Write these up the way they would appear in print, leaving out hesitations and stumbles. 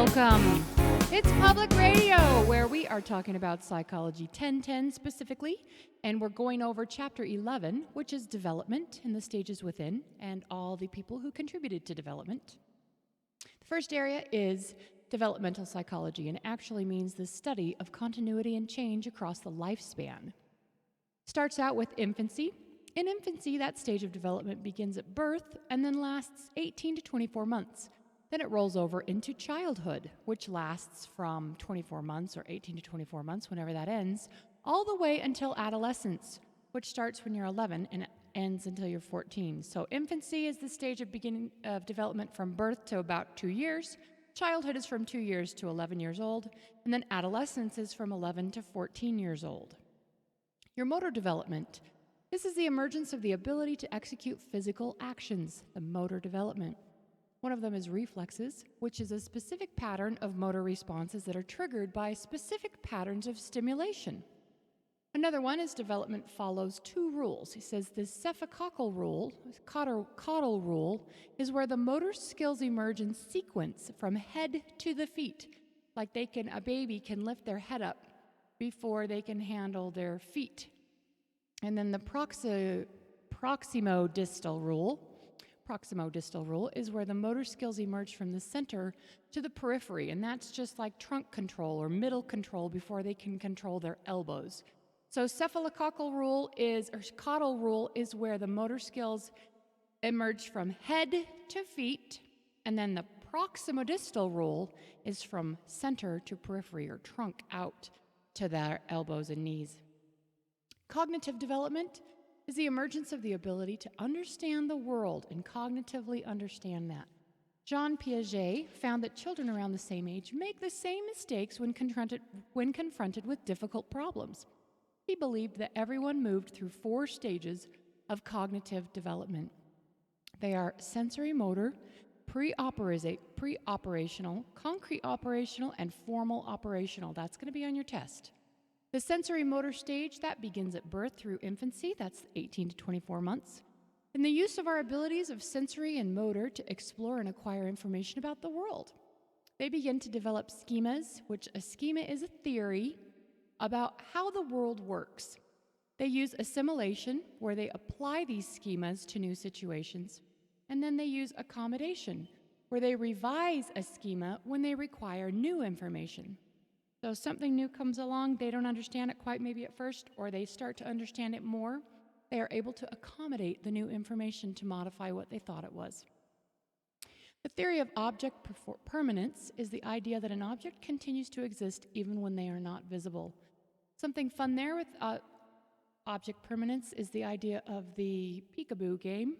Welcome. It's Public Radio, where we are talking about Psychology 1010 specifically, and we're going over Chapter 11, which is development and the stages within, and all the people who contributed to development. The first area is developmental psychology, and actually means the study of continuity and change across the lifespan. Starts out with infancy. In infancy, that stage of development begins at birth and then lasts 18 to 24 months. Then it rolls over into childhood, which lasts from 24 months or 18 to 24 months, whenever that ends, all the way until adolescence, which starts when you're 11 and ends until you're 14. So infancy is the stage of beginning of development from birth to about 2 years. Childhood is from 2 years to 11 years old, and then adolescence is from 11 to 14 years old. Your motor development. This is the emergence of the ability to execute physical actions, the motor development. One of them is reflexes, which is a specific pattern of motor responses that are triggered by specific patterns of stimulation. Another one is development follows two rules. He says the cephalocaudal rule, caudal rule, is where the motor skills emerge in sequence from head to the feet. Like a baby can lift their head up before they can handle their feet. And then the proximodistal rule is where the motor skills emerge from the center to the periphery, and that's just like trunk control or middle control before they can control their elbows. So caudal rule is where the motor skills emerge from head to feet, and then the proximodistal rule is from center to periphery or trunk out to their elbows and knees. Cognitive development is the emergence of the ability to understand the world and cognitively understand that. Jean Piaget found that children around the same age make the same mistakes when confronted with difficult problems. He believed that everyone moved through 4 stages of cognitive development. They are sensory motor, pre-operational, concrete operational, and formal operational. That's going to be on your test. The sensory motor stage, that begins at birth through infancy, that's 18 to 24 months. And the use of our abilities of sensory and motor to explore and acquire information about the world. They begin to develop schemas, which a schema is a theory about how the world works. They use assimilation, where they apply these schemas to new situations. And then they use accommodation, where they revise a schema when they require new information. So something new comes along, they don't understand it quite maybe at first, or they start to understand it more. They are able to accommodate the new information to modify what they thought it was. The theory of object permanence is the idea that an object continues to exist even when they are not visible. Something fun there with object permanence is the idea of the peekaboo game,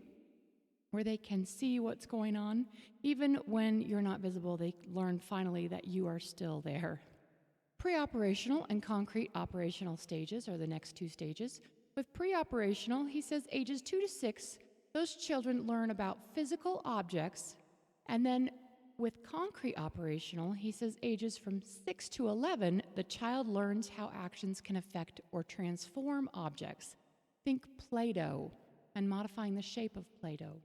where they can see what's going on. Even when you're not visible, they learn finally that you are still there. Pre-operational and concrete operational stages are the next 2 stages. With pre-operational, he says ages 2 to 6, those children learn about physical objects. And then with concrete operational, he says ages from 6 to 11, the child learns how actions can affect or transform objects. Think Play-Doh and modifying the shape of Play-Doh.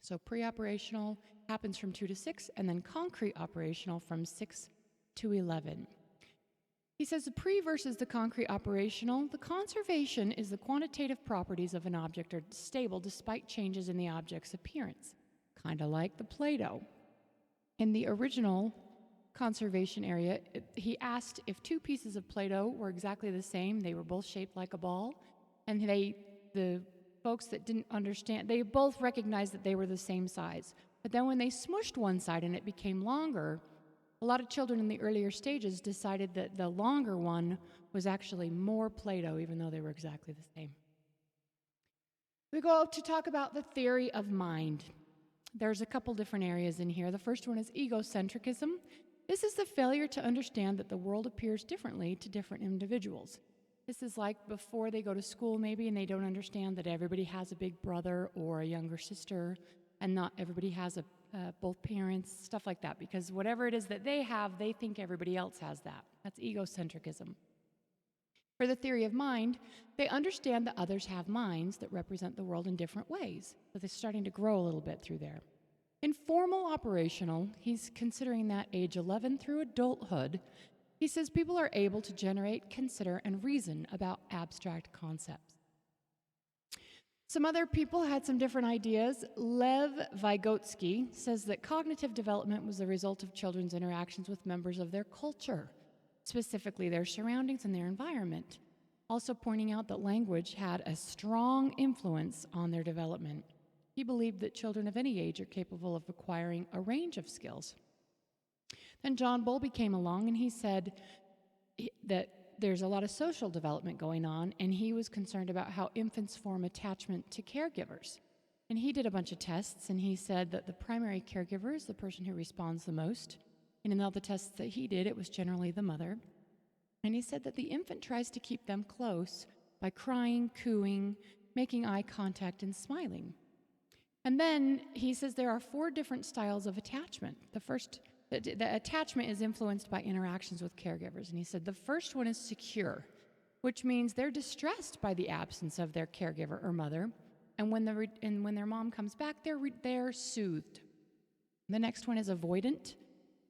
So pre-operational happens from 2 to 6, and then concrete operational from 6 to 11. He says the pre versus the concrete operational. The conservation is the quantitative properties of an object are stable despite changes in the object's appearance, kind of like the Play-Doh. In the original conservation area, he asked if 2 pieces of Play-Doh were exactly the same. They were both shaped like a ball, and the folks that didn't understand, they both recognized that they were the same size. But then when they smushed one side and it became longer, a lot of children in the earlier stages decided that the longer one was actually more Play-Doh, even though they were exactly the same. We go to talk about the theory of mind. There's a couple different areas in here. The first one is egocentrism. This is the failure to understand that the world appears differently to different individuals. This is like before they go to school maybe, and they don't understand that everybody has a big brother or a younger sister, and not everybody has both parents, stuff like that, because whatever it is that they have, they think everybody else has that. That's egocentrism. For the theory of mind, they understand that others have minds that represent the world in different ways. So they're starting to grow a little bit through there. In formal operational, he's considering that age 11 through adulthood. He says people are able to generate, consider, and reason about abstract concepts. Some other people had some different ideas. Lev Vygotsky says that cognitive development was the result of children's interactions with members of their culture, specifically their surroundings and their environment, also pointing out that language had a strong influence on their development. He believed that children of any age are capable of acquiring a range of skills. Then John Bowlby came along and he said that there's a lot of social development going on, and he was concerned about how infants form attachment to caregivers. And he did a bunch of tests, and he said that the primary caregiver is the person who responds the most. And in all the tests that he did, it was generally the mother. And he said that the infant tries to keep them close by crying, cooing, making eye contact, and smiling. And then he says there are 4 different styles of attachment. The attachment is influenced by interactions with caregivers. And he said the first one is secure, which means they're distressed by the absence of their caregiver or mother. And when their mom comes back, they're soothed. The next one is avoidant,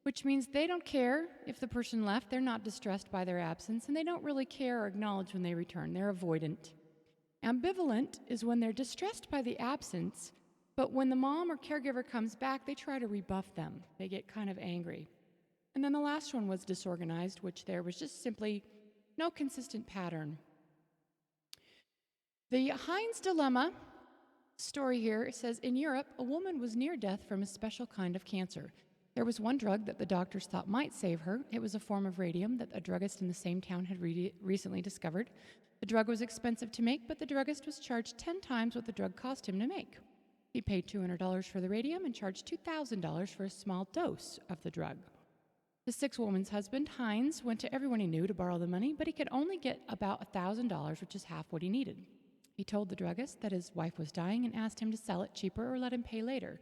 which means they don't care if the person left. They're not distressed by their absence, and they don't really care or acknowledge when they return. They're avoidant. Ambivalent is when they're distressed by the absence, but when the mom or caregiver comes back, they try to rebuff them. They get kind of angry. And then the last one was disorganized, which there was just simply no consistent pattern. The Hinds Dilemma story here says, in Europe, a woman was near death from a special kind of cancer. There was one drug that the doctors thought might save her. It was a form of radium that a druggist in the same town had recently discovered. The drug was expensive to make, but the druggist was charged 10 times what the drug cost him to make. He paid $200 for the radium and charged $2,000 for a small dose of the drug. The sick woman's husband, Hinds, went to everyone he knew to borrow the money, but he could only get about $1,000, which is half what he needed. He told the druggist that his wife was dying and asked him to sell it cheaper or let him pay later.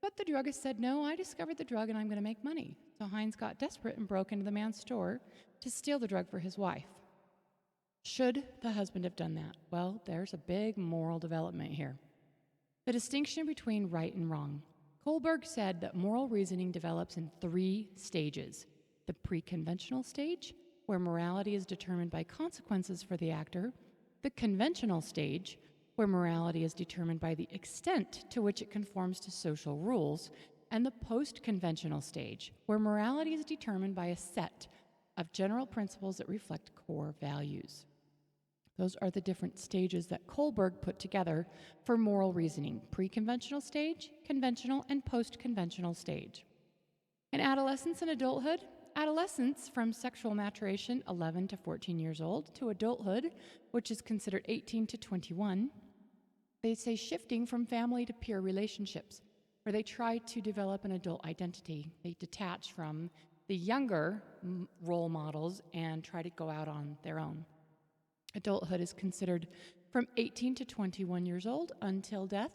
But the druggist said, no, I discovered the drug and I'm going to make money. So Hinds got desperate and broke into the man's store to steal the drug for his wife. Should the husband have done that? Well, there's a big moral development here. The distinction between right and wrong. Kohlberg said that moral reasoning develops in 3 stages. The pre-conventional stage, where morality is determined by consequences for the actor. The conventional stage, where morality is determined by the extent to which it conforms to social rules. And the post-conventional stage, where morality is determined by a set of general principles that reflect core values. Those are the different stages that Kohlberg put together for moral reasoning: pre-conventional stage, conventional, and post-conventional stage. In adolescence and adulthood, adolescence from sexual maturation, 11 to 14 years old, to adulthood, which is considered 18 to 21, they say shifting from family to peer relationships, where they try to develop an adult identity. They detach from the younger role models and try to go out on their own. Adulthood is considered from 18 to 21 years old until death.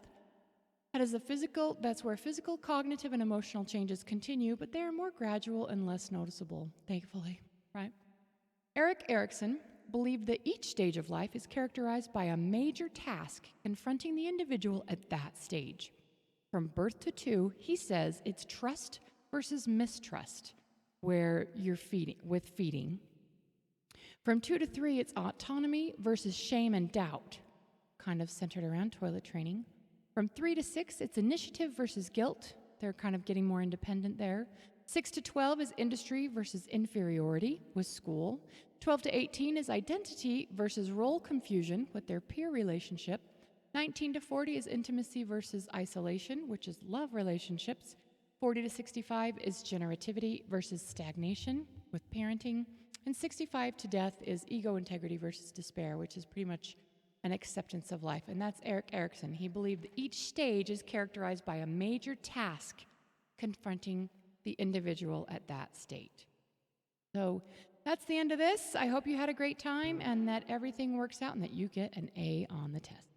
That's where physical, cognitive, and emotional changes continue, but they are more gradual and less noticeable, thankfully, right? Erick Erickson believed that each stage of life is characterized by a major task confronting the individual at that stage. From birth to 2, he says it's trust versus mistrust, where you're feeding. From 2 to 3, it's autonomy versus shame and doubt, kind of centered around toilet training. From 3 to 6, it's initiative versus guilt. They're kind of getting more independent there. 6 to 12 is industry versus inferiority with school. 12 to 18 is identity versus role confusion with their peer relationship. 19 to 40 is intimacy versus isolation, which is love relationships. 40 to 65 is generativity versus stagnation with parenting. And 65 to death is ego integrity versus despair, which is pretty much an acceptance of life. And that's Erick Erickson. He believed that each stage is characterized by a major task confronting the individual at that state. So that's the end of this. I hope you had a great time and that everything works out and that you get an A on the test.